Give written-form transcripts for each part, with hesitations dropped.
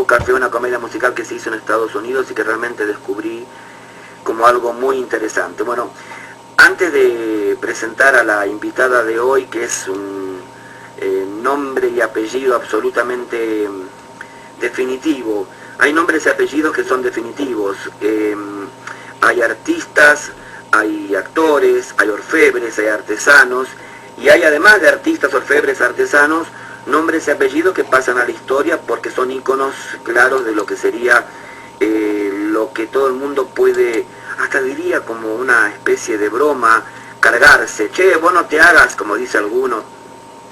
Café, una comedia musical que se hizo en Estados Unidos y que realmente descubrí como algo muy interesante. Bueno, antes de presentar a la invitada de hoy, que es un nombre y apellido absolutamente definitivo, hay nombres y apellidos que son definitivos, hay artistas, hay actores, hay orfebres, hay artesanos, y hay además de artistas, orfebres, artesanos, nombres y apellidos que pasan a la historia porque son íconos claros de lo que sería lo que todo el mundo puede, hasta diría como una especie de broma, cargarse. Che, vos no te hagas, como dice alguno,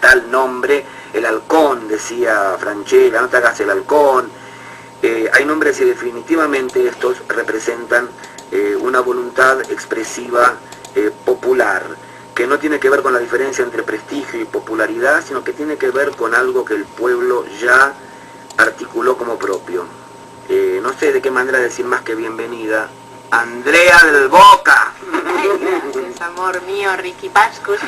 tal nombre, el halcón, decía Francella, no te hagas el halcón. Hay nombres y definitivamente estos representan una voluntad expresiva popular, que no tiene que ver con la diferencia entre prestigio y popularidad, sino que tiene que ver con algo que el pueblo ya articuló como propio. No sé de qué manera decir más que bienvenida. Андреа del Boca. Ay, gracias, amor mío, Ricky Pascus.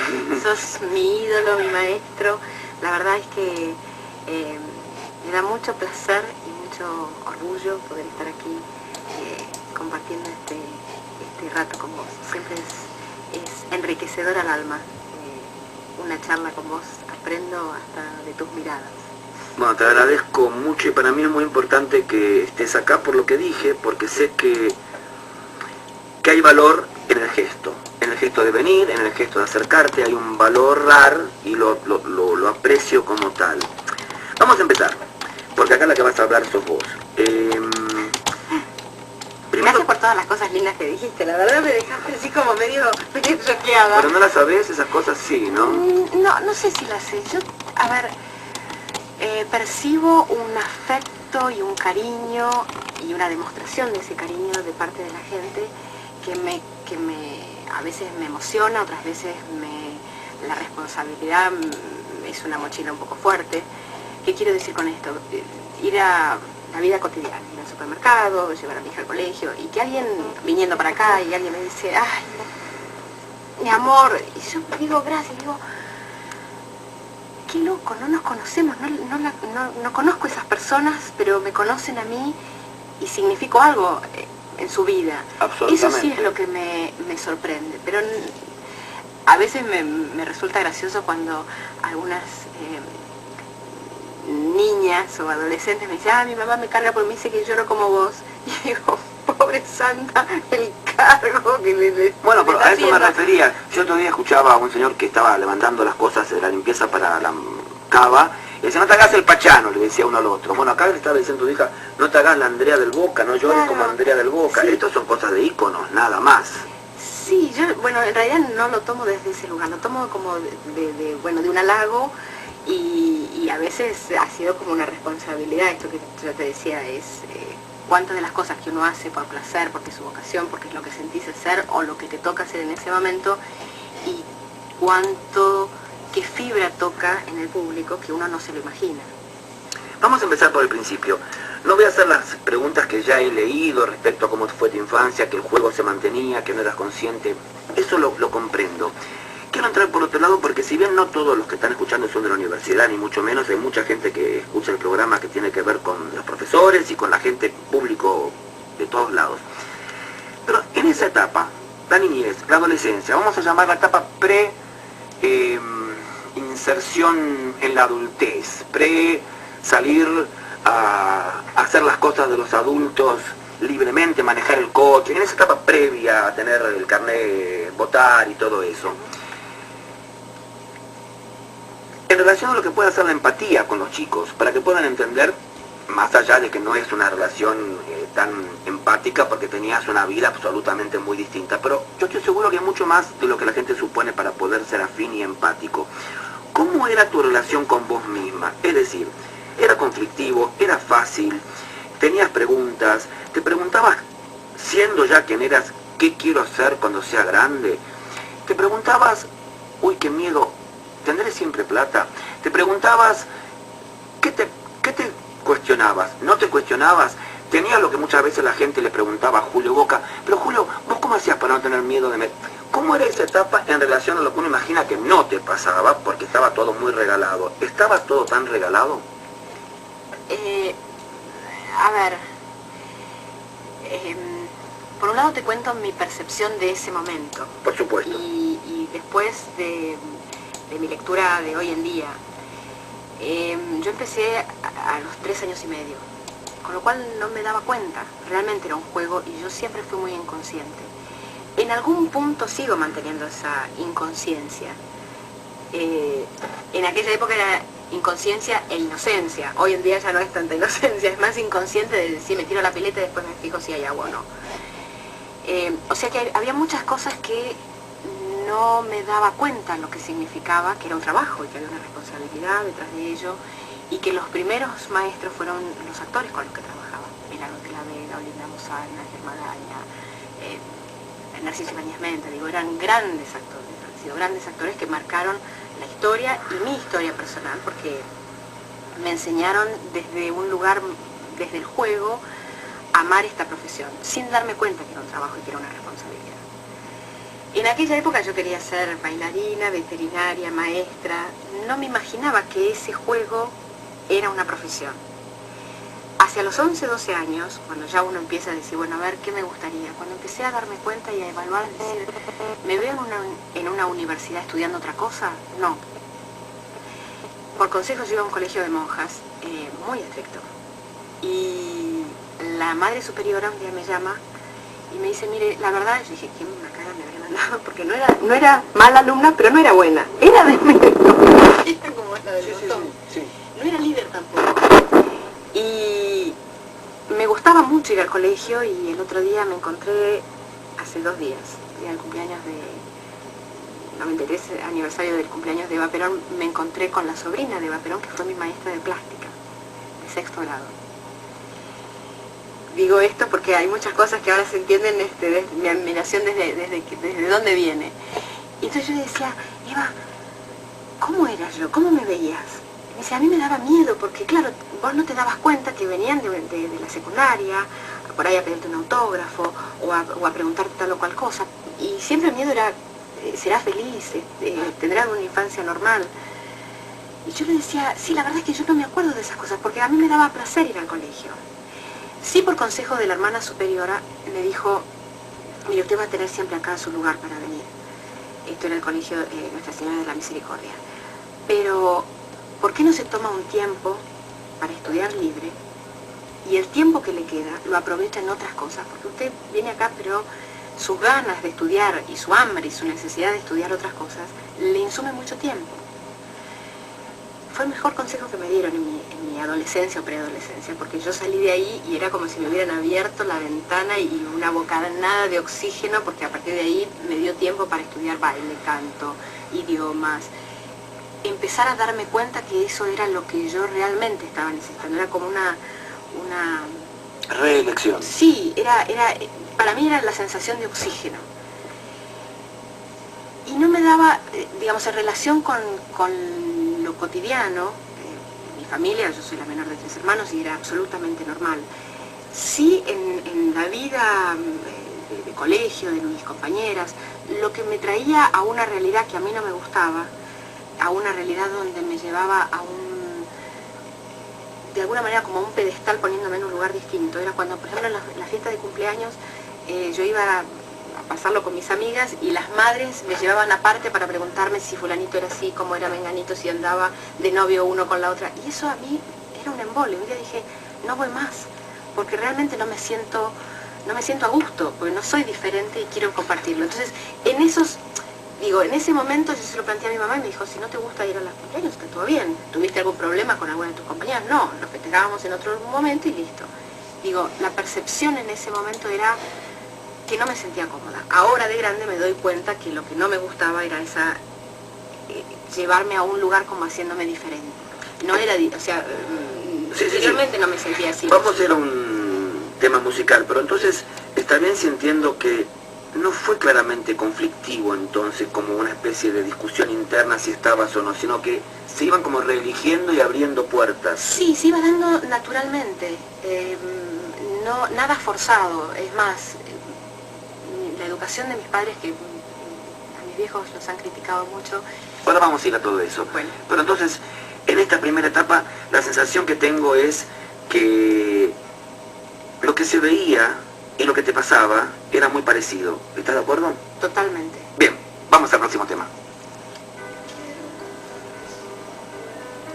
Sos mi ídolo, mi maestro. La verdad es que me da mucho placer y mucho orgullo poder estar aquí compartiendo este rato con vos. Siempre es enriquecedor al alma una charla con vos. Aprendo hasta de tus miradas. Bueno, te agradezco mucho y para mí es muy importante que estés acá por lo que dije, porque sé que hay valor en el gesto de venir, en el gesto de acercarte, hay un valor raro y lo aprecio como tal. Vamos a empezar, porque acá la que vas a hablar sos vos. Gracias por todas las cosas lindas que dijiste, la verdad me dejaste así como medio choqueada. Pero no las sabés, esas cosas sí, ¿no? No sé si las sé. Yo, a ver, percibo un afecto y un cariño y una demostración de ese cariño de parte de la gente que a veces me emociona, otras veces la responsabilidad es una mochila un poco fuerte. ¿Qué quiero decir con esto? Ir a la vida cotidiana, ir al supermercado, llevar a mi hija al colegio, y que alguien viniendo para acá y alguien me dice, ay, mi amor, y yo digo gracias, digo, qué loco, no nos conocemos, no conozco a esas personas, pero me conocen a mí y significo algo en su vida. Eso sí es lo que me sorprende, pero a veces me resulta gracioso cuando algunas niñas o adolescentes me dicen, mi mamá me carga porque me dice que lloro como vos. Y digo, pobre santa, el cargo que le Bueno, pero a eso me refería. Yo otro día escuchaba a un señor que estaba levantando las cosas de la limpieza para la cava, y decía, no te hagas el pachano, le decía uno al otro. Bueno, acá le estaba diciendo tu hija, no te hagas la Andrea del Boca, no llores como Andrea del Boca. Sí. Estos son cosas de íconos, nada más. Sí, yo, bueno, en realidad no lo tomo desde ese lugar, lo tomo como de un halago, y a veces ha sido como una responsabilidad. Esto que yo te decía es cuántas de las cosas que uno hace por placer, porque es su vocación, porque es lo que sentís hacer o lo que te toca hacer en ese momento, y qué fibra toca en el público que uno no se lo imagina. Vamos a empezar por el principio. No voy a hacer las preguntas que ya he leído respecto a cómo fue tu infancia, que el juego se mantenía, que no eras consciente. Eso lo comprendo. Quiero entrar por otro lado porque si bien no todos los que están escuchando son de la universidad, ni mucho menos, hay mucha gente que escucha el programa que tiene que ver con los profesores y con la gente público de todos lados. Pero en esa etapa, la niñez, la adolescencia, vamos a llamar la etapa inserción en la adultez, salir a hacer las cosas de los adultos libremente, manejar el coche, en esa etapa previa a tener el carnet, votar y todo eso. En relación a lo que puede hacer la empatía con los chicos, para que puedan entender, más allá de que no es una relación tan empática porque tenías una vida absolutamente muy distinta, pero yo estoy seguro que hay mucho más de lo que la gente supone para poder ser afín y empático. ¿Cómo era tu relación con vos misma? Es decir, ¿era conflictivo? ¿Era fácil? ¿Tenías preguntas? ¿Te preguntabas, siendo ya quien eras, qué quiero hacer cuando sea grande? ¿Te preguntabas, uy, qué miedo, ¿tendré siempre plata? ¿Te preguntabas, qué te cuestionabas? ¿No te cuestionabas? Tenías lo que muchas veces la gente le preguntaba a Julio Boca, pero Julio, ¿vos cómo hacías para no tener miedo de ¿Cómo era esa etapa en relación a lo que uno imagina que no te pasaba, porque estaba todo muy regalado? ¿Estaba todo tan regalado? A ver, por un lado te cuento mi percepción de ese momento. Por supuesto. Y después de mi lectura de hoy en día. Yo empecé a los 3 años y medio, con lo cual no me daba cuenta, realmente era un juego y yo siempre fui muy inconsciente. En algún punto sigo manteniendo esa inconsciencia. En aquella época era inconsciencia e inocencia, hoy en día ya no es tanta inocencia, es más inconsciente de decir me tiro a la pileta y después me fijo si hay agua o no. O sea que había muchas cosas que no me daba cuenta lo que significaba, que era un trabajo y que había una responsabilidad detrás de ello, y que los primeros maestros fueron los actores con los que trabajaba. Milagros de la Vega, Olinda Musana, Germán Araña, Narciso Ibáñez Menta, digo, eran grandes actores, han sido grandes actores que marcaron la historia y mi historia personal, porque me enseñaron desde un lugar, desde el juego, a amar esta profesión, sin darme cuenta que era un trabajo y que era una responsabilidad. En aquella época yo quería ser bailarina, veterinaria, maestra. No me imaginaba que ese juego era una profesión. Hacia los 11, 12 años, cuando ya uno empieza a decir, bueno, a ver, ¿qué me gustaría? Cuando empecé a darme cuenta y a evaluar, decir, ¿me veo en una universidad estudiando otra cosa? No. Por consejo yo iba a un colegio de monjas, muy estricto. Y la madre superiora un día me llama y me dice, mire, la verdad, yo dije, ¿quién me caga me habría mandado? Porque no era mala alumna, pero no era buena. Era de Era como la del botón. Sí. No era líder tampoco. Y me gustaba mucho ir al colegio y el otro día me encontré, hace 2 días, el día del cumpleaños de 93 aniversario del cumpleaños de Eva Perón, me encontré con la sobrina de Eva Perón, que fue mi maestra de plástica, de 6º grado. Digo esto porque hay muchas cosas que ahora se entienden, mi admiración desde dónde viene. Y entonces yo le decía, Eva, ¿cómo eras yo? ¿Cómo me veías? Me dice, a mí me daba miedo porque, claro, vos no te dabas cuenta que venían de la secundaria, por ahí a pedirte un autógrafo o a preguntarte tal o cual cosa. Y siempre el miedo era, ¿serás feliz? ¿Tendrás una infancia normal? Y yo le decía, sí, la verdad es que yo no me acuerdo de esas cosas porque a mí me daba placer ir al colegio. Sí, por consejo de la hermana superiora, me dijo, mire, usted va a tener siempre acá su lugar para venir. Esto era el colegio Nuestra Señora de la Misericordia. Pero, ¿por qué no se toma un tiempo para estudiar libre? Y el tiempo que le queda lo aprovecha en otras cosas. Porque usted viene acá, pero sus ganas de estudiar y su hambre y su necesidad de estudiar otras cosas le insume mucho tiempo. Fue el mejor consejo que me dieron en mi adolescencia o preadolescencia, porque yo salí de ahí y era como si me hubieran abierto la ventana y una bocanada de oxígeno, porque a partir de ahí me dio tiempo para estudiar baile, canto, idiomas, empezar a darme cuenta que eso era lo que yo realmente estaba necesitando, era como una reelección. Sí, para mí era la sensación de oxígeno. Y no me daba, digamos, en relación con lo cotidiano, mi familia, yo soy la menor de 3 hermanos y era absolutamente normal. Sí, en la vida de colegio, de mis compañeras, lo que me traía a una realidad que a mí no me gustaba, a una realidad donde me llevaba de alguna manera como a un pedestal poniéndome en un lugar distinto, era cuando, por ejemplo, en la fiesta de cumpleaños, yo iba a pasarlo con mis amigas y las madres me llevaban aparte para preguntarme si fulanito era así, cómo era menganito, si andaba de novio uno con la otra. Y eso a mí era un embole. Un día dije, no voy más, porque realmente no me siento a gusto, porque no soy diferente y quiero compartirlo. Entonces, en ese momento yo se lo planteé a mi mamá y me dijo, si no te gusta ir a los cumpleaños, está todo bien. ¿Tuviste algún problema con alguna de tus compañeras? No, lo festejábamos en otro momento y listo. Digo, la percepción en ese momento era que no me sentía cómoda. Ahora de grande me doy cuenta que lo que no me gustaba era llevarme a un lugar como haciéndome diferente. No era, o sea, anteriormente no me sentía así. Vamos a hacer un tema musical, pero entonces está bien si entiendo que no fue claramente conflictivo entonces como una especie de discusión interna si estabas o no, sino que se iban como reeligiendo y abriendo puertas. Sí, se iba dando naturalmente, no, nada forzado, es más, la educación de mis padres, que a mis viejos los han criticado mucho. Ahora vamos a ir a todo eso. Bueno. Pero entonces, en esta primera etapa, la sensación que tengo es que que se veía y lo que te pasaba era muy parecido. ¿Estás de acuerdo? Totalmente. Bien, vamos al próximo tema.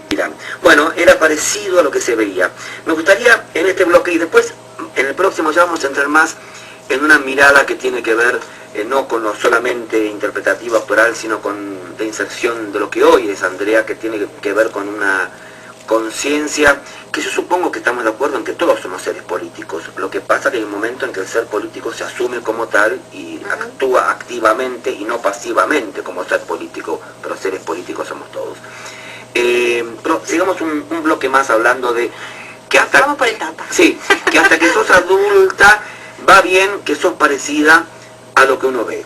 Mira, bueno, era parecido a lo que se veía. Me gustaría en este bloque, y después en el próximo ya vamos a entrar más en una mirada que tiene que ver no con lo solamente interpretativo actoral, sino con la inserción de lo que hoy es Andrea, que tiene que ver con una conciencia, que yo supongo que estamos de acuerdo en que todos somos seres políticos. Lo que pasa es que hay un momento en que el ser político se asume como tal y actúa activamente y no pasivamente como ser político, pero seres políticos somos todos. Pero sigamos un bloque más hablando de que hasta... Vamos por etapas. Sí, que hasta que sos adulta va bien que sos parecida a lo que uno ve.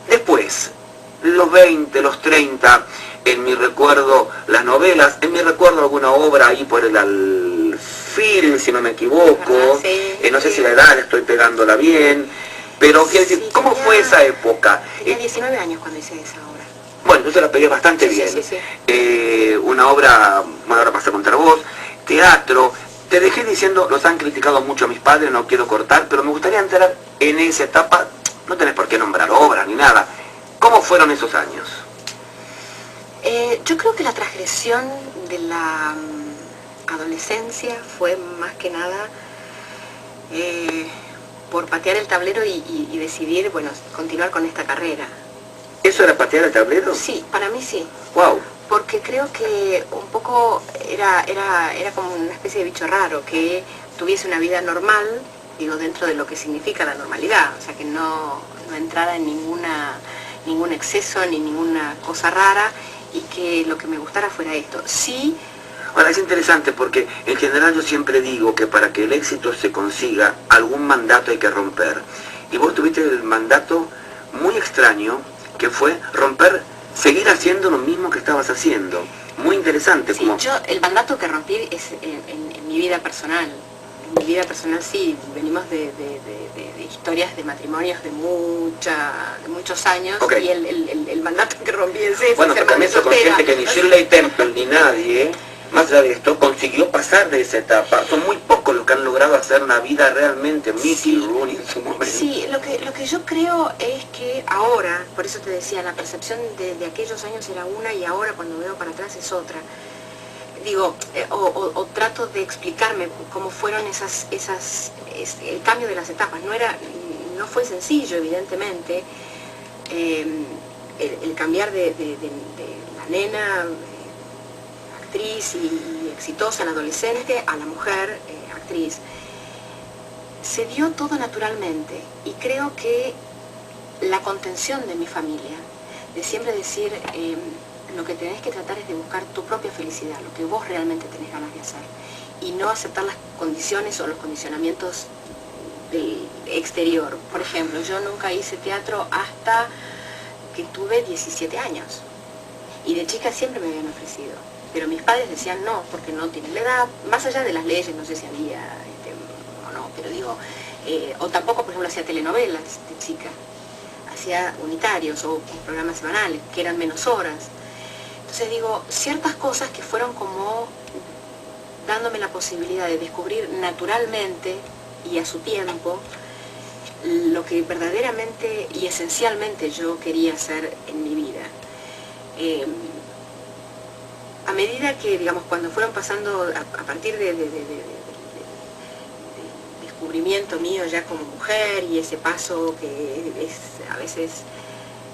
Después, los 20, los 30, en mi recuerdo las novelas, en mi recuerdo alguna obra ahí por el Alfil, si no me equivoco, sí, no sé si la edad le estoy pegándola bien, pero quiero decir, ¿cómo fue esa época? Tenía 19 años cuando hice esa obra. Bueno, entonces la pegué bastante bien. Una obra, bueno, ahora pasé a contar vos, teatro. Te dejé diciendo, los han criticado mucho a mis padres, no quiero cortar, pero me gustaría entrar en esa etapa, no tenés por qué nombrar obras ni nada. ¿Cómo fueron esos años? Yo creo que la transgresión de la adolescencia fue más que nada por patear el tablero y decidir, bueno, continuar con esta carrera. ¿Eso era patear el tablero? Sí, para mí sí. Wow. Porque creo que un poco era como una especie de bicho raro, que tuviese una vida normal, digo, dentro de lo que significa la normalidad, o sea, que no entrara en ningún exceso ni ninguna cosa rara, y que lo que me gustara fuera esto. Sí. Ahora, es interesante porque en general yo siempre digo que para que el éxito se consiga, algún mandato hay que romper. Y vos tuviste el mandato muy extraño, que fue romper, seguir haciendo lo mismo que estabas haciendo. Muy interesante. Sí, como... yo el mandato que rompí es en mi vida personal. En mi vida personal sí, venimos de historias de matrimonios de muchos años, okay. Y el mandato que rompí es ese. Bueno, pero también soy consciente que ni Shirley Temple ni nadie, más allá de esto, consiguió pasar de esa etapa. Son muy pocos los que han logrado hacer una vida realmente Mickey Rooney en su momento. Sí, lo que yo creo es que ahora, por eso te decía, la percepción de aquellos años era una y ahora cuando veo para atrás es otra. Digo, o trato de explicarme cómo fueron el cambio de las etapas. No fue sencillo, evidentemente, el cambiar de la nena actriz y exitosa, la adolescente, a la mujer actriz. Se dio todo naturalmente y creo que la contención de mi familia, de siempre decir lo que tenés que tratar es de buscar tu propia felicidad, lo que vos realmente tenés ganas de hacer y no aceptar las condiciones o los condicionamientos del exterior. Por ejemplo, yo nunca hice teatro hasta que tuve 17 años y de chica siempre me habían ofrecido, pero mis padres decían no, porque no tienen la edad, más allá de las leyes, no sé si había o no, pero digo, o tampoco, por ejemplo, hacía telenovelas de chica, hacía unitarios o programas semanales, que eran menos horas. Entonces digo, ciertas cosas que fueron como dándome la posibilidad de descubrir naturalmente y a su tiempo lo que verdaderamente y esencialmente yo quería hacer en mi vida. A medida que, digamos, cuando fueron pasando, a partir del descubrimiento mío ya como mujer y ese paso que es a veces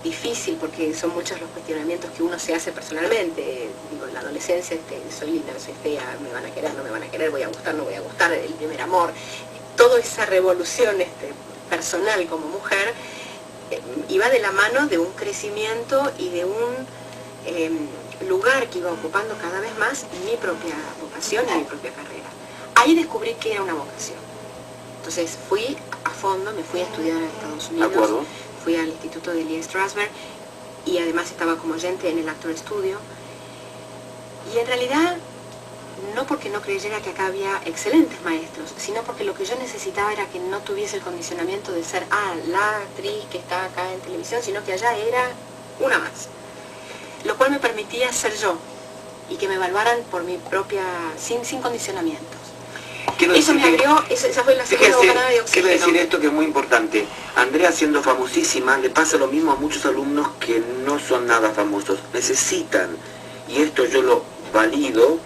difícil porque son muchos los cuestionamientos que uno se hace personalmente. Digo, en la adolescencia, soy linda, soy fea, me van a querer, no me van a querer, voy a gustar, no voy a gustar, el primer amor. Toda esa revolución personal como mujer iba de la mano de un crecimiento y de un lugar que iba ocupando cada vez más mi propia vocación y mi propia carrera. Ahí descubrí que era una vocación. Entonces fui a fondo, me fui a estudiar a Estados Unidos, fui al Instituto de Lee Strasberg y además estaba como oyente en el Actor Studio. Y en realidad, no porque no creyera que acá había excelentes maestros, sino porque lo que yo necesitaba era que no tuviese el condicionamiento de ser la actriz que está acá en televisión, sino que allá era una más. Lo cual me permitía ser yo y que me evaluaran por mi propia, sin condicionamientos. Eso me abrió, esa fue la segunda bocanada de oxígeno. Quiero decir esto que es muy importante. Andrea, siendo famosísima, le pasa lo mismo a muchos alumnos que no son nada famosos. Necesitan, y esto yo lo valido,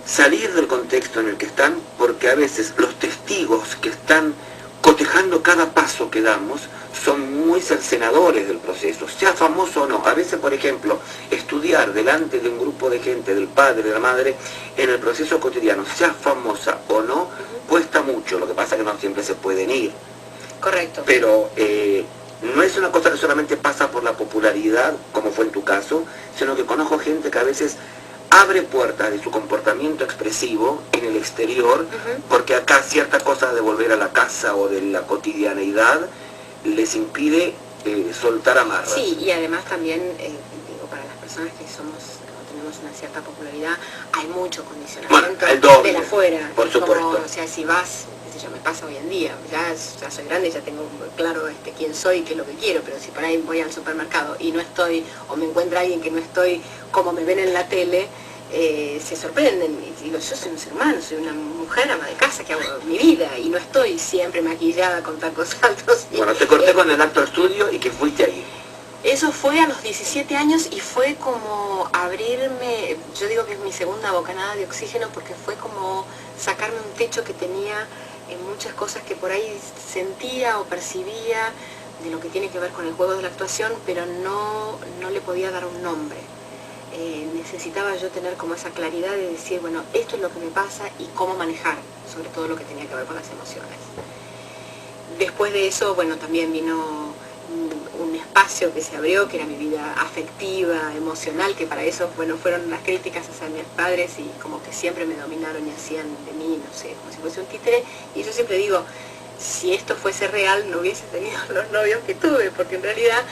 salir del contexto en el que están, porque a veces los testigos que están cotejando cada paso que damos son muy cercenadores del proceso, sea famoso o no. A veces, por ejemplo, estudiar delante de un grupo de gente, del padre, de la madre, en el proceso cotidiano, sea famosa o no, cuesta mucho. Lo que pasa es que no siempre se pueden ir. Correcto. Pero no es una cosa que solamente pasa por la popularidad, como fue en tu caso, sino que conozco gente que a veces abre puertas de su comportamiento expresivo en el exterior, porque acá cierta cosa de volver a la casa o de la cotidianeidad les impide soltar amarras. Sí, y además también, digo, para las personas que somos o tenemos una cierta popularidad, hay mucho condicionamiento de afuera. Por supuesto. Como, o sea, si vas, qué sé yo, me pasa hoy en día, ya soy grande, ya tengo claro quién soy y qué es lo que quiero, pero si por ahí voy al supermercado y no estoy, o me encuentra alguien que no estoy como me ven en la tele, se sorprenden y digo, yo soy un ser humano, soy una mujer ama de casa que hago mi vida y no estoy siempre maquillada con tacos altos. Bueno, te corté con el acto estudio y que fuiste ahí. Eso fue a los 17 años y fue como abrirme, yo digo que es mi segunda bocanada de oxígeno porque fue como sacarme un techo que tenía en muchas cosas que por ahí sentía o percibía de lo que tiene que ver con el juego de la actuación, pero no le podía dar un nombre. Necesitaba yo tener como esa claridad de decir, bueno, esto es lo que me pasa y cómo manejar, sobre todo lo que tenía que ver con las emociones. Después de eso, bueno, también vino un espacio que se abrió, que era mi vida afectiva, emocional, que para eso, bueno, fueron las críticas hacia mis padres y como que siempre me dominaron y hacían de mí, no sé, como si fuese un títere. Y yo siempre digo, si esto fuese real, no hubiese tenido los novios que tuve, porque en realidad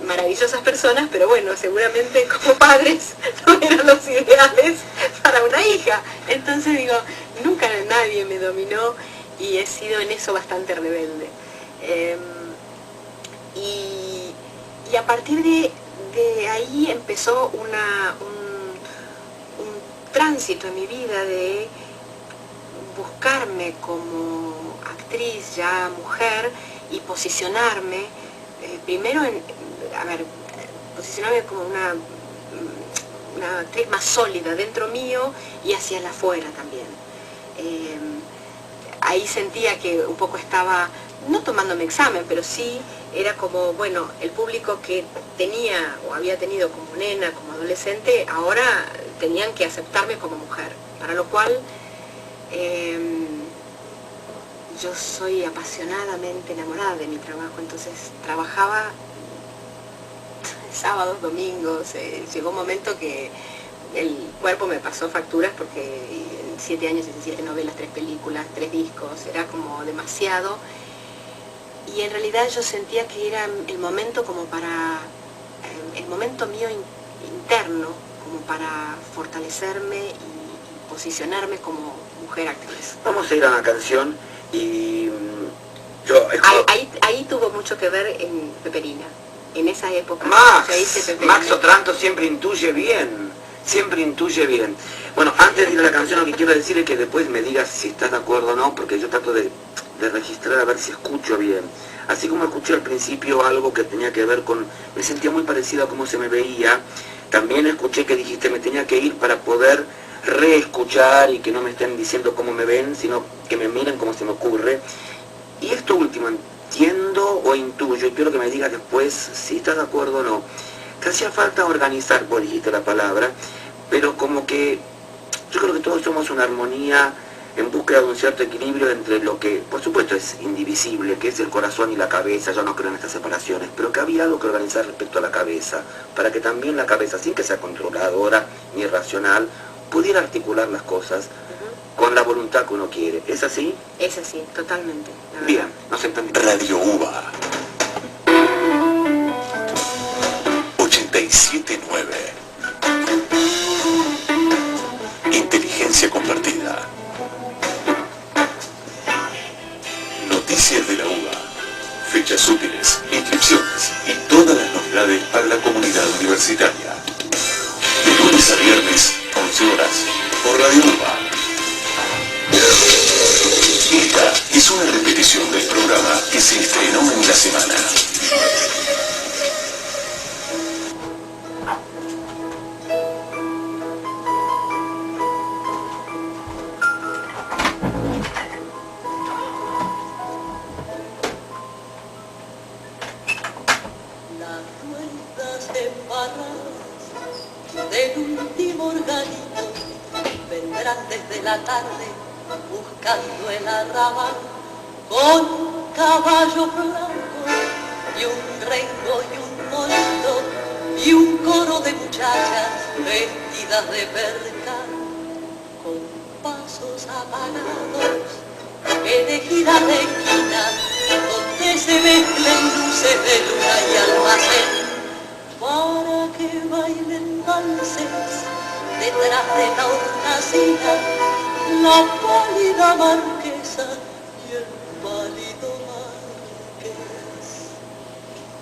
maravillosas personas, pero bueno, seguramente como padres no eran los ideales para una hija. Entonces digo, nunca nadie me dominó y he sido en eso bastante rebelde. Y a partir de ahí empezó un tránsito en mi vida de buscarme como actriz, ya mujer, y posicionarme, primero posicionarme como una actriz más sólida dentro mío y hacia la afuera también. Ahí sentía que un poco estaba, no tomándome examen, pero sí era como, bueno, el público que tenía o había tenido como nena, como adolescente, ahora tenían que aceptarme como mujer, para lo cual yo soy apasionadamente enamorada de mi trabajo, entonces trabajaba sábados, domingos, llegó un momento que el cuerpo me pasó facturas porque en 7 años hice 7 novelas, 3 películas, 3 discos, era como demasiado. Y en realidad yo sentía que era el momento como para, el momento mío interno, como para fortalecerme y posicionarme como mujer actriz. Vamos a ir a una canción y ahí tuvo mucho que ver en Peperina. En esa época. Max Otranto siempre intuye bien, siempre intuye bien. Bueno, antes de ir a la canción, lo que quiero decir es que después me digas si estás de acuerdo o no, porque yo trato de registrar a ver si escucho bien. Así como escuché al principio algo que tenía que ver con, me sentía muy parecido a cómo se me veía, también escuché que dijiste me tenía que ir para poder reescuchar y que no me estén diciendo cómo me ven, sino que me miren como se me ocurre. Y esto último, entiendo o intuyo, y quiero que me digas después si estás de acuerdo o no, que hacía falta organizar, vos dijiste la palabra, pero como que yo creo que todos somos una armonía en búsqueda de un cierto equilibrio entre lo que, por supuesto, es indivisible, que es el corazón y la cabeza. Yo no creo en estas separaciones, pero que había algo que organizar respecto a la cabeza, para que también la cabeza, sin que sea controladora ni irracional, pudiera articular las cosas con la voluntad que uno quiere. ¿Es así? Es así, totalmente. Bien, nos entendimos. Radio UBA 87.9. Inteligencia compartida. Noticias de la UBA. Fechas útiles, inscripciones y todas las novedades para la comunidad universitaria. De lunes a viernes, 11 horas, por Radio UBA. es una repetición del programa que se estrenó en la semana. Del último organito vendrán desde la tarde buscando el arrabal con un caballo blanco y un rengo y un molino y un coro de muchachas vestidas de percal con pasos apagados en ejidas de esquina donde se mezclan luces de luna y almacén para que bailen valses detrás de la hornacina, la pálida marquesa y el pálido marqués.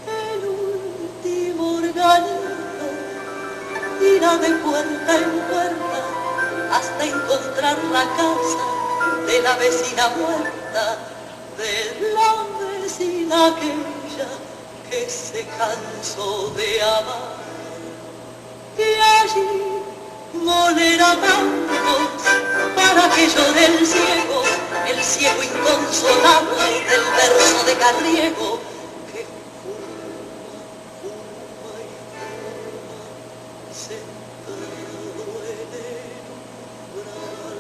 El último organito irá de puerta en puerta hasta encontrar la casa de la vecina muerta, de la vecina aquella que se cansó de amar y allí molerá tangos para que llore el ciego inconsolable del verso de Carriego que fuma y fuma sentado en el umbral.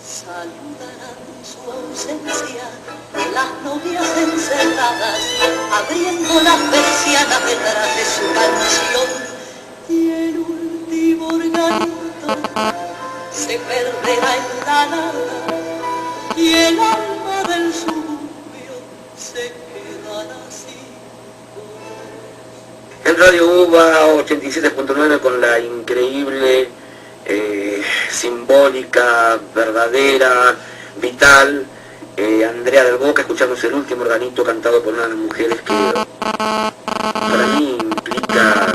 Saludarán su ausencia las novias encerradas, abriendo las persianas detrás de su canción, y el último organito se perderá en la nada, y el alma del suburbio se quedará sin voz. En Radio UBA 87.9 con la increíble, simbólica, verdadera, vital, Andrea del Boca, escuchamos el último organito cantado por una de las mujeres que para mí implica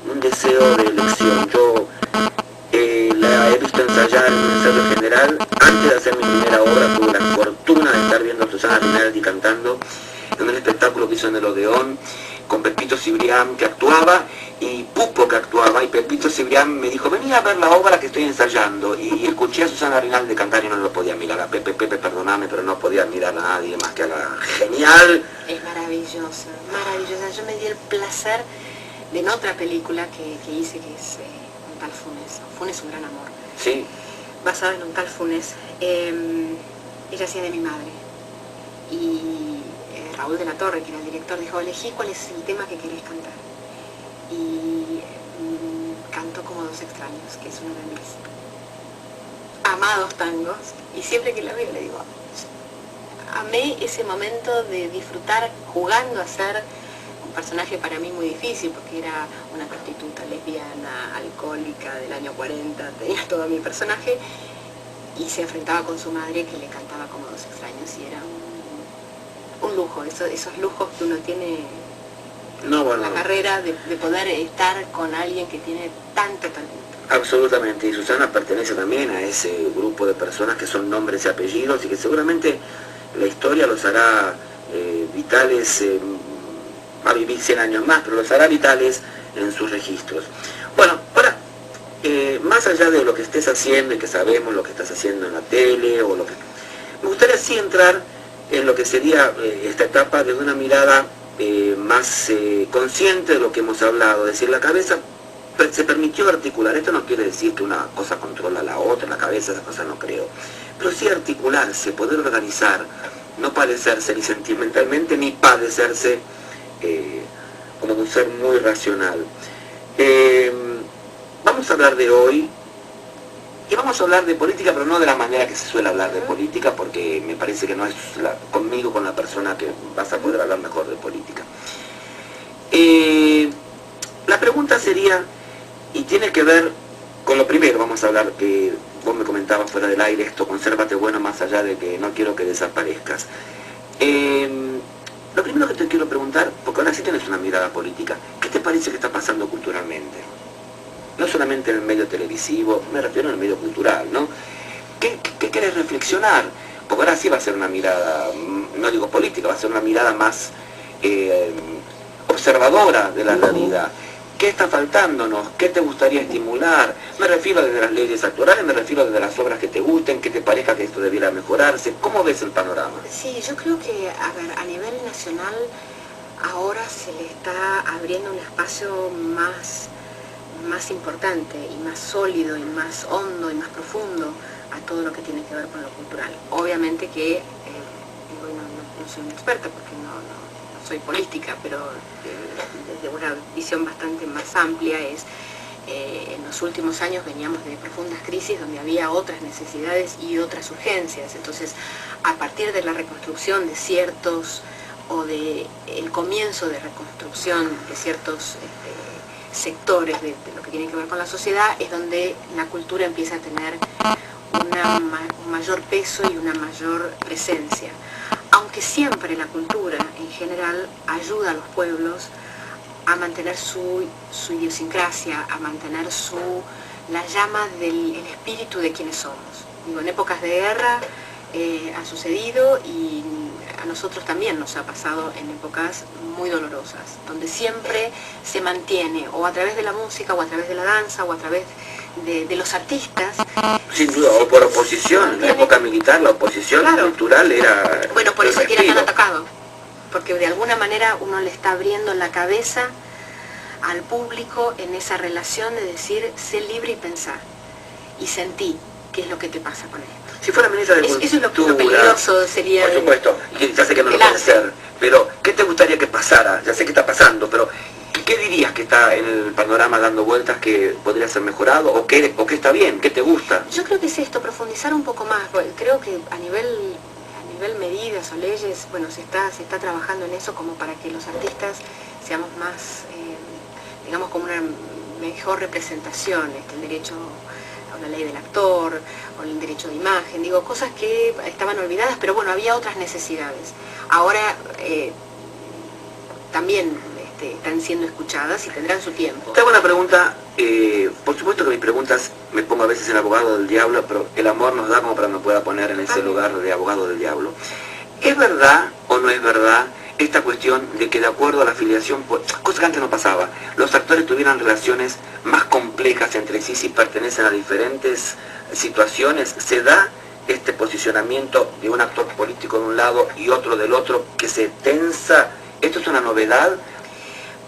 un deseo de elección. Yo la he visto ensayar en un ensayo general. Antes de hacer mi primera obra tuve la fortuna de estar viendo a Susana Rinaldi cantando en un espectáculo que hizo en el Odeón con Pepito Cibrián que actuaba y Pupo que actuaba, y Pepito Cibrián me dijo, vení a ver la obra que estoy ensayando, y escuché a Susana Rinaldi cantar y no lo podía mirar a Pepe, perdóname, pero no podía mirar a nadie más que a la genial. Es maravillosa, maravillosa. Yo me di el placer de en otra película que hice, que es un tal Funes, Funes un gran amor. Sí. Basada en un tal Funes. Ella hacía de mi madre. Y Raúl de la Torre, que era el director, dijo, elegí cuál es el tema que querés cantar. Y canto Como dos extraños, que es uno de mis amados tangos. Y siempre que la veo le digo, amé ese momento de disfrutar jugando a ser un personaje para mí muy difícil, porque era una prostituta lesbiana, alcohólica del año 40, tenía todo mi personaje, y se enfrentaba con su madre que le cantaba Como dos extraños, y era un lujo, esos lujos que uno tiene en la carrera de poder estar con alguien que tiene tanto talento. Absolutamente, y Susana pertenece también a ese grupo de personas que son nombres y apellidos y que seguramente la historia los hará vitales, va a vivir 100 años más, pero los hará vitales en sus registros. Bueno, ahora, más allá de lo que estés haciendo y que sabemos lo que estás haciendo en la tele, o lo que, me gustaría sí entrar en lo que sería esta etapa desde una mirada más consciente de lo que hemos hablado, es decir, la cabeza se permitió articular. Esto no quiere decir que una cosa controla a la otra, la cabeza, esa cosa no creo, pero sí articularse, poder organizar, no padecerse ni sentimentalmente ni padecerse como un ser muy racional. Vamos a hablar de hoy, y vamos a hablar de política, pero no de la manera que se suele hablar de política, porque me parece que no es conmigo, con la persona que vas a poder hablar mejor de política. La pregunta sería, y tiene que ver con lo primero, vamos a hablar, que vos me comentabas fuera del aire, esto, consérvate bueno, más allá de que no quiero que desaparezcas. Lo primero que te quiero preguntar, porque ahora sí tienes una mirada política, ¿qué te parece que está pasando culturalmente? No solamente en el medio televisivo, me refiero al medio cultural, ¿no? ¿Qué querés reflexionar? Porque ahora sí va a ser una mirada, no digo política, va a ser una mirada más observadora de la realidad. ¿Qué está faltándonos? ¿Qué te gustaría estimular? Me refiero desde las leyes actuales, me refiero desde las obras que te gusten, que te parezca que esto debiera mejorarse. ¿Cómo ves el panorama? Sí, yo creo que, a ver, a nivel nacional ahora se le está abriendo un espacio más importante y más sólido y más hondo y más profundo a todo lo que tiene que ver con lo cultural. Obviamente que, no soy una experta porque no soy política, pero desde una visión bastante más amplia en los últimos años veníamos de profundas crisis donde había otras necesidades y otras urgencias. Entonces, a partir de la reconstrucción de ciertos, o de el comienzo de reconstrucción de ciertos sectores de lo que tiene que ver con la sociedad, es donde la cultura empieza a tener un mayor peso y una mayor presencia. Aunque siempre la cultura en general ayuda a los pueblos a mantener su idiosincrasia, a mantener la llama del espíritu de quienes somos. Digo, en épocas de guerra ha sucedido y a nosotros también nos ha pasado en épocas muy dolorosas, donde siempre se mantiene, o a través de la música, o a través de la danza, o a través de los artistas. Sin duda, o por oposición. En la época militar la oposición cultural era... Bueno, por eso es que era tan atacado, porque de alguna manera uno le está abriendo la cabeza al público en esa relación de decir, sé libre y pensar, y sentí qué es lo que te pasa con esto. Si fuera ministra de Cultura... Eso es lo peligroso sería... Por supuesto, y ya sé que no lo puede hacer, pero ¿qué te gustaría que pasara? Ya sé que está pasando, pero ¿qué dirías que está en el panorama dando vueltas que podría ser mejorado? ¿O qué está bien? ¿Qué te gusta? Yo creo que es esto, profundizar un poco más. Creo que a nivel medidas o leyes, bueno, se está trabajando en eso como para que los artistas seamos más, digamos, como una mejor representación, el derecho a la ley del actor, o el derecho de imagen, digo, cosas que estaban olvidadas, pero bueno, había otras necesidades. Ahora también están siendo escuchadas y tendrán su tiempo. Te hago una pregunta, por supuesto que mis preguntas me pongo a veces en abogado del diablo, pero el amor nos da como para que me pueda poner en ese lugar de abogado del diablo. ¿Es verdad o no es verdad esta cuestión de que de acuerdo a la afiliación, cosa que antes no pasaba, los actores tuvieran relaciones más complejas entre sí si pertenecen a diferentes situaciones? ¿Se da este posicionamiento de un actor político de un lado y otro del otro que se tensa? ¿Esto es una novedad?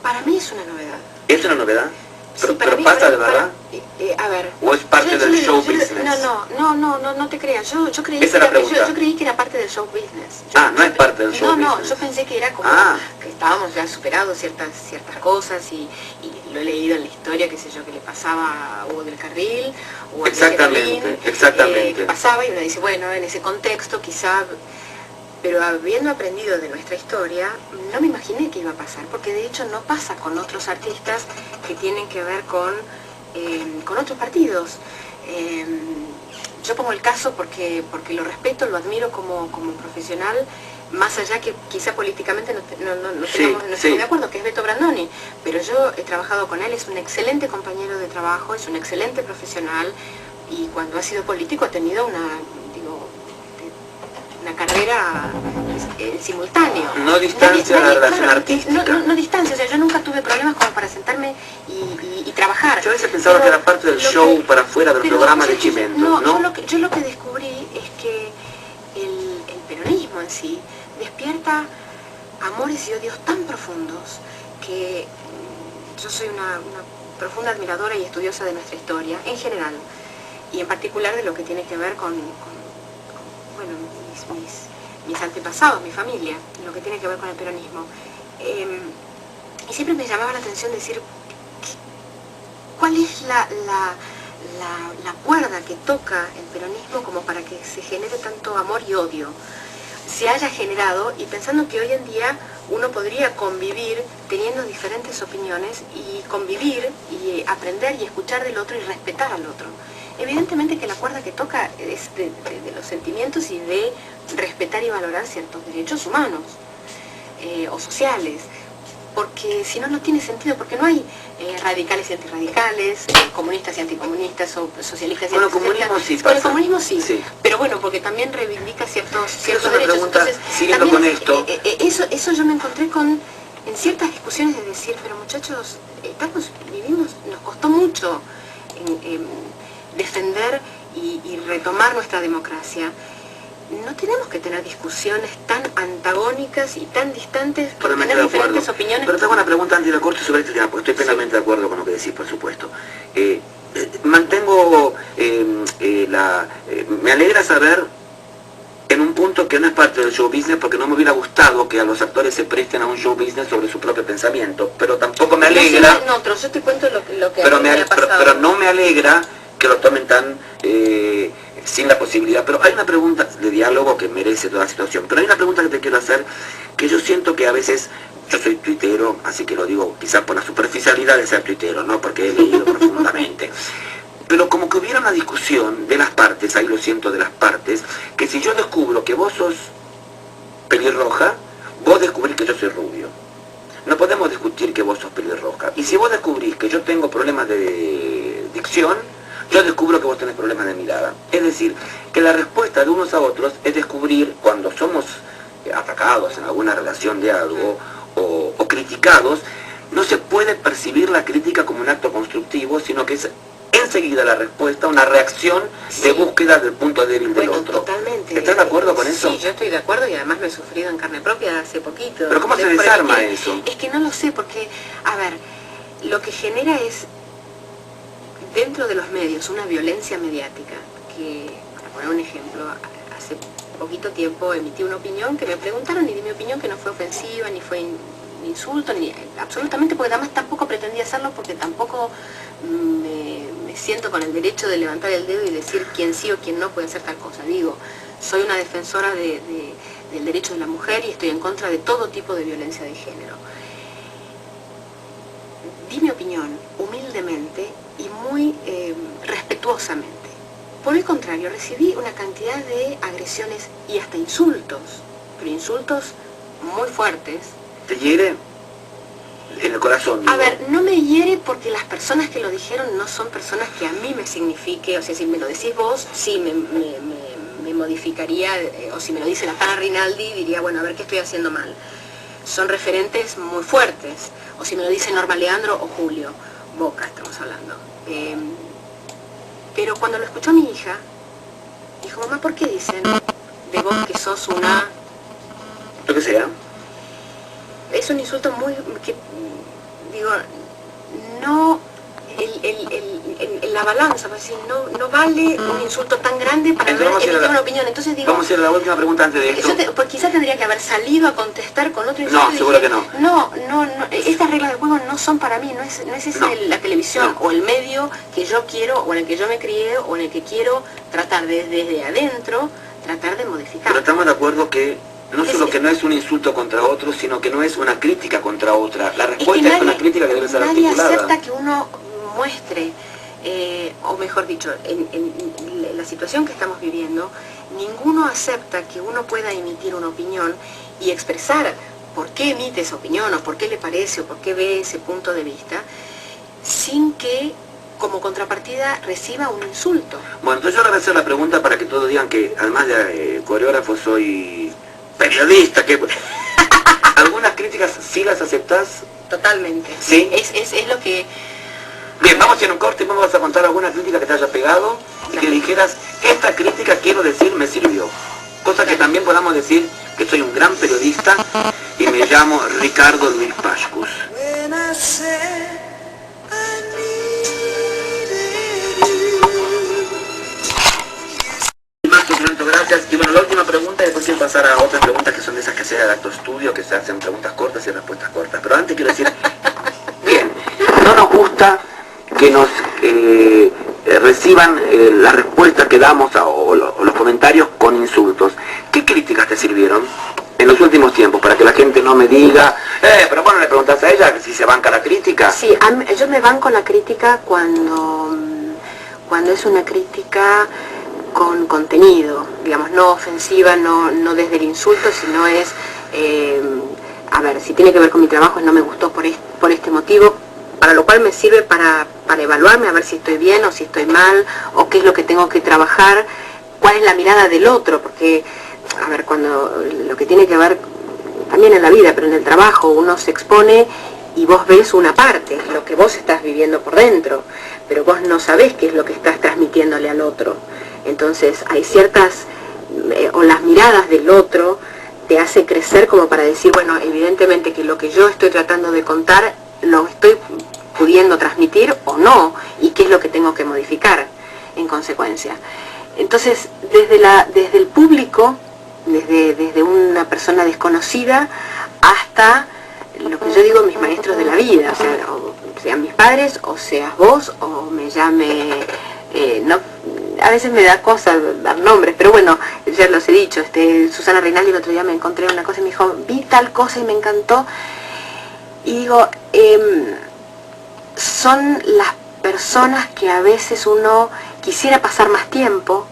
Para mí es una novedad. ¿Es una novedad? Sí, pero pasa de verdad. A ver. ¿O es parte del show business? No te creas. Yo creí que era parte del show business. No es parte del show business. No, yo pensé que era como que estábamos ya superados ciertas cosas y lo he leído en la historia, qué sé yo, que le pasaba a Hugo del Carril o a exactamente. Que pasaba y uno dice, bueno, en ese contexto quizá... Pero habiendo aprendido de nuestra historia, no me imaginé que iba a pasar, porque de hecho no pasa con otros artistas que tienen que ver con otros partidos. Yo pongo el caso porque lo respeto, lo admiro como profesional, más allá que quizá políticamente no estemos de acuerdo, que es Beto Brandoni, pero yo he trabajado con él, es un excelente compañero de trabajo, es un excelente profesional, y cuando ha sido político ha tenido una carrera en simultáneo. No distancia la relación artística. No distancia, o sea, yo nunca tuve problemas como para sentarme y trabajar. Yo a veces pensaba que era parte del show para afuera del programa de Chimento, ¿no? Yo lo que descubrí es que el peronismo en sí despierta amores y odios tan profundos que yo soy una profunda admiradora y estudiosa de nuestra historia en general, y en particular de lo que tiene que ver con bueno, mis antepasados, mi familia, lo que tiene que ver con el peronismo. Y siempre me llamaba la atención decir, ¿cuál es la cuerda que toca el peronismo como para que se genere tanto amor y odio? Se haya generado, y pensando que hoy en día uno podría convivir teniendo diferentes opiniones, y convivir y aprender y escuchar del otro y respetar al otro. Evidentemente que la cuerda que toca es de los sentimientos y de respetar y valorar ciertos derechos humanos o sociales. porque si no, no tiene sentido, porque no hay radicales y antirradicales, comunistas y anticomunistas, o socialistas y Bueno, antisocialistas. comunismo sí Con el pasa. comunismo sí, Sí. pero bueno, porque también reivindica ciertos una derechos. pregunta, Entonces, siguiendo también, con esto. eso yo me encontré en ciertas discusiones de decir, pero muchachos, nos costó mucho defender y retomar nuestra democracia. No tenemos que tener discusiones tan antagónicas y tan distantes por Totalmente tener de acuerdo. diferentes opiniones. Pero te hago una pregunta antes de la corte sobre este tema, porque estoy plenamente de acuerdo con lo que decís, por supuesto. Mantengo me alegra saber en un punto que no es parte del show business, porque no me hubiera gustado que a los actores se presten a un show business sobre su propio pensamiento, pero tampoco me alegra... No, pero yo te cuento lo que pero, a mí me ha pasado. pero no me alegra que lo tomen tan sin la posibilidad. Pero hay una pregunta de diálogo que merece toda la situación, pero hay una pregunta que te quiero hacer, que yo siento que a veces, yo soy tuitero, así que lo digo quizás por la superficialidad de ser tuitero, no porque he leído profundamente, pero como que hubiera una discusión de las partes, ahí lo siento, de las partes, que si yo descubro que vos sos pelirroja, vos descubrís que yo soy rubio. No podemos discutir que vos sos pelirroja. Y si vos descubrís que yo tengo problemas de dicción, yo descubro que vos tenés problemas de mirada. Es decir, que la respuesta de unos a otros es descubrir, cuando somos atacados en alguna relación de algo, o criticados, no se puede percibir la crítica como un acto constructivo, sino que es enseguida la respuesta, una reacción de búsqueda del punto débil del otro. Totalmente. ¿Estás de acuerdo con eso? Sí, yo estoy de acuerdo y además lo he sufrido en carne propia hace poquito. ¿Pero cómo se desarma eso? Es que no lo sé, porque, a ver, lo que genera es, dentro de los medios, una violencia mediática, que, para poner un ejemplo, hace poquito tiempo emití una opinión que me preguntaron y di mi opinión que no fue ofensiva, ni fue insulto, ni absolutamente, porque además tampoco pretendía hacerlo, porque tampoco me siento con el derecho de levantar el dedo y decir quién sí o quién no puede hacer tal cosa. Digo, soy una defensora del derecho de la mujer y estoy en contra de todo tipo de violencia de género. Di mi opinión humildemente y muy respetuosamente. Por el contrario, recibí una cantidad de agresiones y hasta insultos, pero insultos muy fuertes. ¿Te hiere? En el corazón. A ver, no me hiere porque las personas que lo dijeron no son personas que a mí me signifique, o sea, si me lo decís vos, sí me modificaría, o si me lo dice la Tana Rinaldi, diría, bueno, a ver qué estoy haciendo mal. Son referentes muy fuertes, o si me lo dice Norma Leandro o Julio Boca, estamos hablando. Pero cuando lo escuchó mi hija, dijo, mamá, ¿por qué dicen de vos que sos una...? Lo que sea. Es un insulto muy, que, digo, no, la balanza, pues, no vale un insulto tan grande para haber emitido una opinión. Entonces digo... Vamos a ir a la última pregunta antes de esto. Pues quizás tendría que haber salido a contestar con otro insulto. No, seguro que no. No, estas reglas de juego no son para mí, no es esa la televisión o el medio que yo quiero, o en el que yo me crié, o en el que quiero tratar desde adentro, tratar de modificar. Pero estamos de acuerdo que no solo que no es un insulto contra otro, sino que no es una crítica contra otra. La respuesta es una crítica que debe ser articulada. Nadie acepta que uno muestre, o mejor dicho, en la situación que estamos viviendo, ninguno acepta que uno pueda emitir una opinión y expresar por qué emite esa opinión, o por qué le parece, o por qué ve ese punto de vista, sin que como contrapartida reciba un insulto. Bueno, entonces yo le voy a hacer la pregunta para que todos digan que además de coreógrafo soy periodista. Que ¿algunas críticas sí las aceptás? Totalmente. ¿Sí? Es lo que... Bien, vamos a hacer un corte y vamos a contar alguna crítica que te haya pegado y que dijeras, esta crítica, quiero decir, me sirvió. Cosa que también podamos decir que soy un gran periodista y me llamo Ricardo Luis Pascus. Gracias. Y bueno, la última pregunta, y después quiero pasar a otras preguntas que son de esas que se de acto estudio, que se hacen preguntas cortas y respuestas cortas. Pero antes quiero decir, bien, no nos gusta que nos reciban las respuestas que damos o los comentarios con insultos. ¿Qué críticas te sirvieron en los últimos tiempos? Para que la gente no me diga, pero bueno, le preguntas a ella si se banca la crítica. Sí, yo me banco la crítica cuando es una crítica con contenido, digamos, no ofensiva, no desde el insulto, sino es a ver, si tiene que ver con mi trabajo, no me gustó por este motivo, para lo cual me sirve para evaluarme, a ver si estoy bien o si estoy mal, o qué es lo que tengo que trabajar, cuál es la mirada del otro, porque, a ver, cuando lo que tiene que ver también en la vida, pero en el trabajo uno se expone y vos ves una parte, lo que vos estás viviendo por dentro, pero vos no sabés qué es lo que estás transmitiéndole al otro. Entonces hay ciertas, o las miradas del otro te hace crecer como para decir, bueno, evidentemente que lo que yo estoy tratando de contar lo estoy pudiendo transmitir o no, y qué es lo que tengo que modificar en consecuencia. Entonces, desde el público, desde una persona desconocida hasta lo que yo digo mis maestros de la vida, o sean mis padres, o seas vos, o me llame, no, a veces me da cosa dar nombres, pero bueno, ya los he dicho, Susana Rinaldi el otro día me encontré una cosa y me dijo, vi tal cosa y me encantó, y digo, son las personas que a veces uno quisiera pasar más tiempo.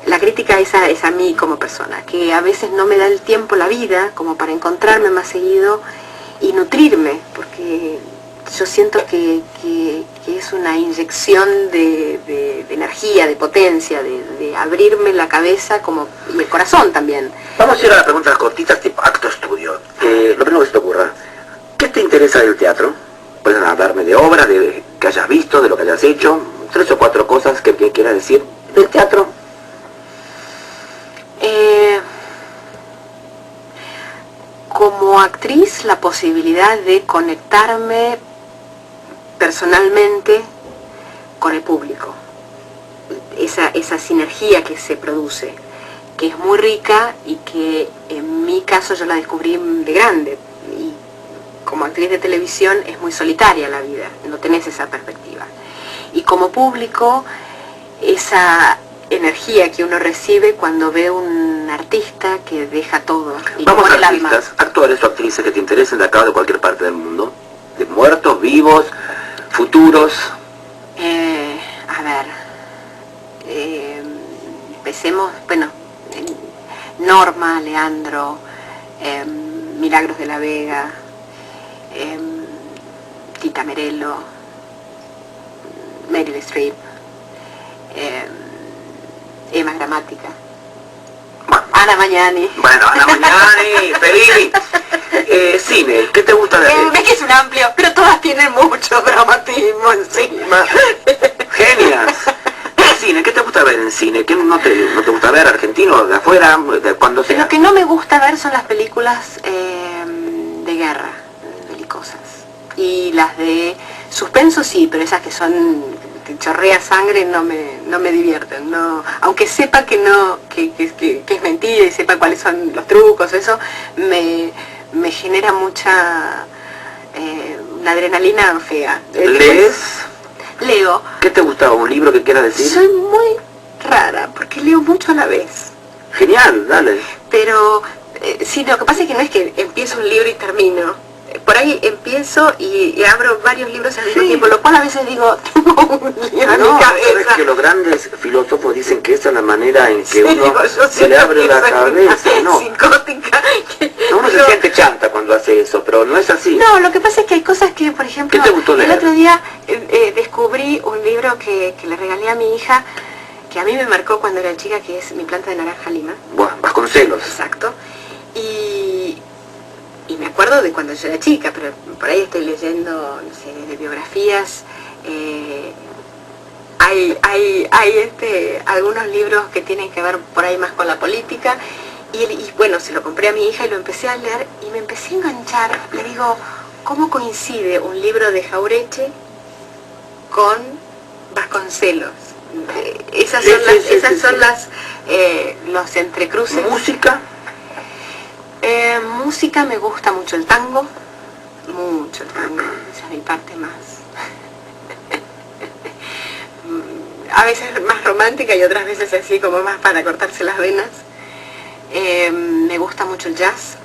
La crítica es a mí como persona, que a veces no me da el tiempo la vida como para encontrarme más seguido y nutrirme, porque yo siento que es una inyección de energía, de potencia, de abrirme la cabeza y el corazón también. Vamos a ir a las preguntas cortitas tipo acto estudio. Lo primero que se te ocurra, ¿qué te interesa del teatro? Puedes hablarme de obras, de que hayas visto, de lo que hayas hecho, 3 o 4 cosas que quieras decir del teatro. Como actriz, la posibilidad de conectarme personalmente con el público, esa sinergia que se produce, que es muy rica y que en mi caso yo la descubrí de grande, y como actriz de televisión es muy solitaria la vida, no tenés esa perspectiva, y como público esa energía que uno recibe cuando ve un artista que deja todo y vamos a el alma. artistas, actores o actrices que te interesen de acá o de cualquier parte del mundo, de muertos, vivos, futuros. A ver, empecemos, bueno, Norma, Leandro, Milagros de la Vega, Tita Merello, Meryl Streep, Emma Gramática, Ana Magnani. Bueno, Ana Magnani, Fellini. Cine, ¿qué te gusta de Ves que es un amplio, pero todas tienen mucho dramatismo encima. Genias. Cine, ¿qué te gusta ver en cine? ¿Qué no te gusta ver? ¿Argentino? ¿De afuera? ¿De cuando sea? Lo que no me gusta ver son las películas de guerra, belicosas. Y las de suspenso sí, pero esas que son que chorrea sangre no me divierten. No, aunque sepa que es mentira y sepa cuáles son los trucos, eso me genera mucha una adrenalina fea. ¿Lees? Leo. ¿Qué te gustaba? ¿Un libro que quieras decir? Soy muy rara, porque leo mucho a la vez. Genial, dale. Pero sí, lo que pasa es que no es que empiezo un libro y termino. Por ahí empiezo y abro varios libros al mismo tiempo, lo cual a veces digo, tengo un libro en mi cabeza. Sabes que los grandes filósofos dicen que esa es la manera en que Sí, uno digo, yo se le abre la soy cabeza, una ¿no? psicótica. Uno se siente chanta cuando hace eso, pero no es así. No, lo que pasa es que hay cosas que, por ejemplo, ¿Qué te gustó leer? el otro día descubrí un libro que le regalé a mi hija, que a mí me marcó cuando era chica, que es Mi planta de naranja lima. Buah, Vasconcelos. Exacto. Y me acuerdo de cuando yo era chica, pero por ahí estoy leyendo, no sé, de biografías. Hay algunos libros que tienen que ver por ahí más con la política. Y bueno, se lo compré a mi hija y lo empecé a leer y me empecé a enganchar. Le digo, ¿cómo coincide un libro de Jauretche con Vasconcelos? Esas son los entrecruces. ¿Música? Música, me gusta mucho el tango, esa es mi parte más, a veces más romántica y otras veces así como más para cortarse las venas. Me gusta mucho el jazz,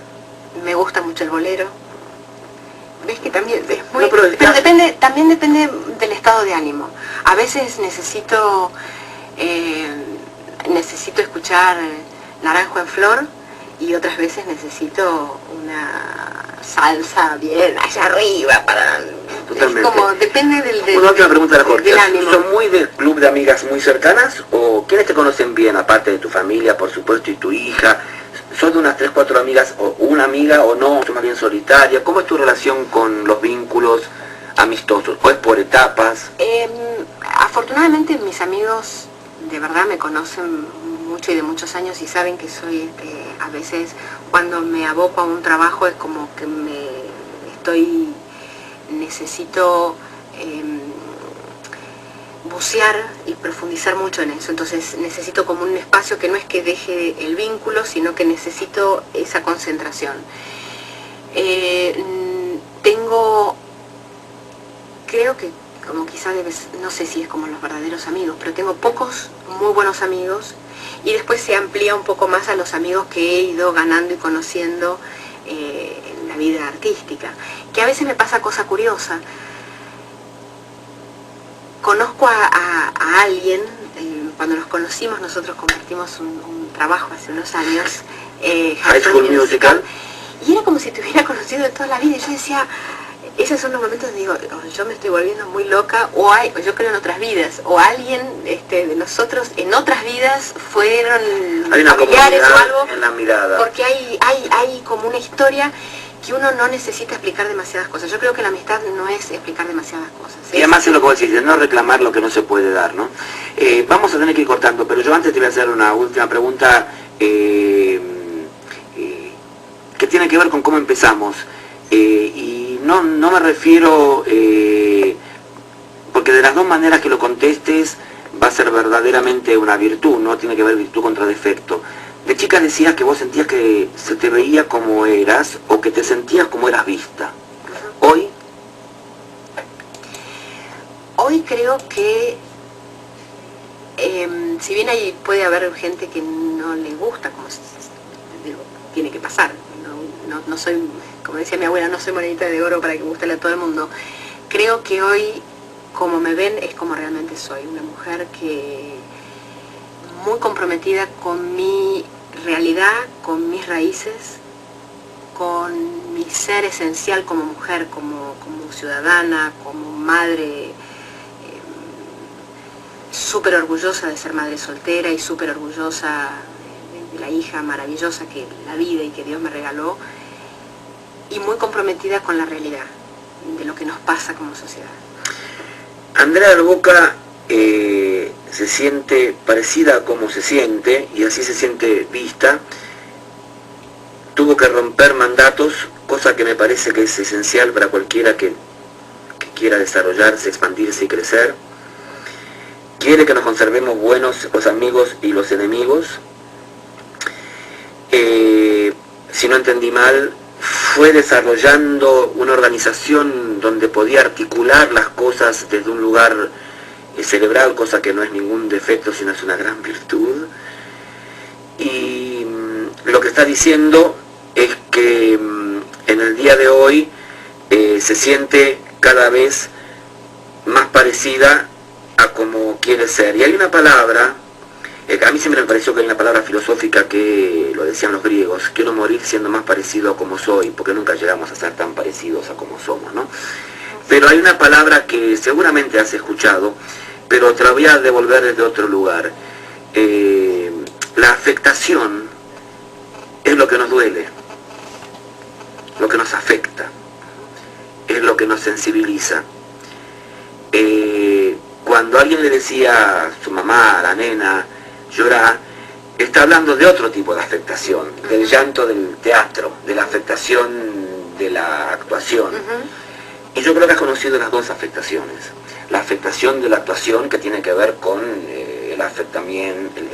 me gusta mucho el bolero. Ves que también es muy... No, pero también depende del estado de ánimo. A veces necesito escuchar Naranjo en Flor y otras veces necesito una salsa bien allá arriba para... Totalmente. Es como, depende Una última pregunta de Jorge. del ánimo. ¿Son muy del club de amigas muy cercanas o quiénes te conocen bien, aparte de tu familia, por supuesto, y tu hija? ¿Son de unas 3, 4 amigas o una amiga o no? ¿Son más bien solitaria? ¿Cómo es tu relación con los vínculos amistosos? ¿O es por etapas? Afortunadamente mis amigos de verdad me conocen mucho y de muchos años y saben que soy, a veces cuando me aboco a un trabajo es como que necesito bucear y profundizar mucho en eso, entonces necesito como un espacio que no es que deje el vínculo, sino que necesito esa concentración. Creo que como quizás no sé si es como los verdaderos amigos, pero tengo pocos muy buenos amigos y después se amplía un poco más a los amigos que he ido ganando y conociendo en la vida artística, que a veces me pasa cosa curiosa. Conozco a alguien, cuando nos conocimos nosotros compartimos un trabajo hace unos años, High School Musical, y era como si te hubiera conocido de toda la vida y yo decía, esos son los momentos donde digo, yo me estoy volviendo muy loca, o yo creo en otras vidas, o alguien de nosotros en otras vidas fueron familiares o algo, en la mirada. porque hay como una historia que uno no necesita explicar demasiadas cosas. Yo creo que la amistad no es explicar demasiadas cosas. Y además es lo que vos decís, de no reclamar lo que no se puede dar, ¿no? Vamos a tener que ir cortando, pero yo antes te voy a hacer una última pregunta que tiene que ver con cómo empezamos. Y no me refiero, porque de las dos maneras que lo contestes va a ser verdaderamente una virtud, no tiene que ver virtud contra defecto. De chica decías que vos sentías que se te veía como eras o que te sentías como eras vista. Hoy creo que, si bien puede haber gente que no le gusta, como digo, tiene que pasar, no soy, como decía mi abuela, no soy monedita de oro para que gustarle a todo el mundo. Creo que hoy, como me ven, es como realmente soy, una mujer que muy comprometida con mi realidad, con mis raíces, con mi ser esencial como mujer, como ciudadana, como madre, súper orgullosa de ser madre soltera y súper orgullosa de la hija maravillosa que la vida y que Dios me regaló, y muy comprometida con la realidad de lo que nos pasa como sociedad. Andrea del Boca se siente parecida a como se siente, y así se siente vista. Tuvo que romper mandatos, cosa que me parece que es esencial para cualquiera que quiera desarrollarse, expandirse y crecer. Quiere que nos conservemos buenos los amigos y los enemigos. Si no entendí mal, fue desarrollando una organización donde podía articular las cosas desde un lugar cerebral, cosa que no es ningún defecto, sino es una gran virtud. Y lo que está diciendo es que en el día de hoy se siente cada vez más parecida a como quiere ser. Y hay una palabra, a mí siempre me pareció que hay una palabra filosófica que lo decían los griegos: quiero morir siendo más parecido a como soy, porque nunca llegamos a ser tan parecidos a como somos, ¿no? Pero hay una palabra que seguramente has escuchado, pero te la voy a devolver desde otro lugar. La afectación es lo que nos duele, lo que nos afecta, es lo que nos sensibiliza. Cuando alguien le decía a su mamá, a la nena, llorar, está hablando de otro tipo de afectación, del llanto del teatro, de la afectación de la actuación. Y yo creo que has conocido las dos afectaciones. La afectación de la actuación, que tiene que ver con el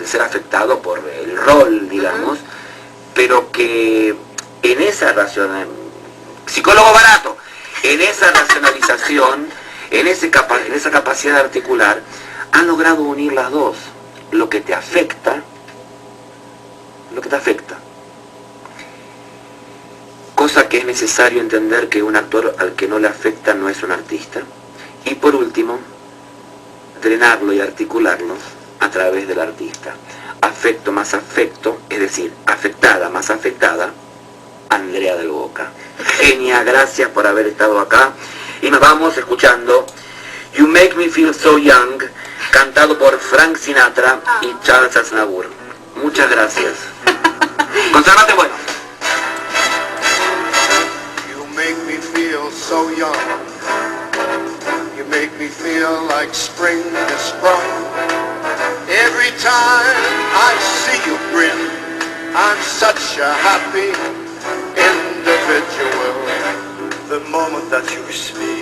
ser afectado por el rol, digamos, pero que en esa psicólogo barato, en esa racionalización, en esa capacidad de articular, han logrado unir las dos, lo que te afecta, cosa que es necesario entender que un actor al que no le afecta no es un artista, y por último, drenarlo y articularlo a través del artista. afecto más afecto, es decir, afectada más afectada, Andrea del Boca. Genia, gracias por haber estado acá. Y nos vamos escuchando You Make Me Feel So Young, cantado por Frank Sinatra y Charles Aznavour. Muchas gracias. Conservate bueno. You make me feel so young. You make me feel like spring has sprung. Every time I see you grin, I'm such a happy individual. The moment that you speak,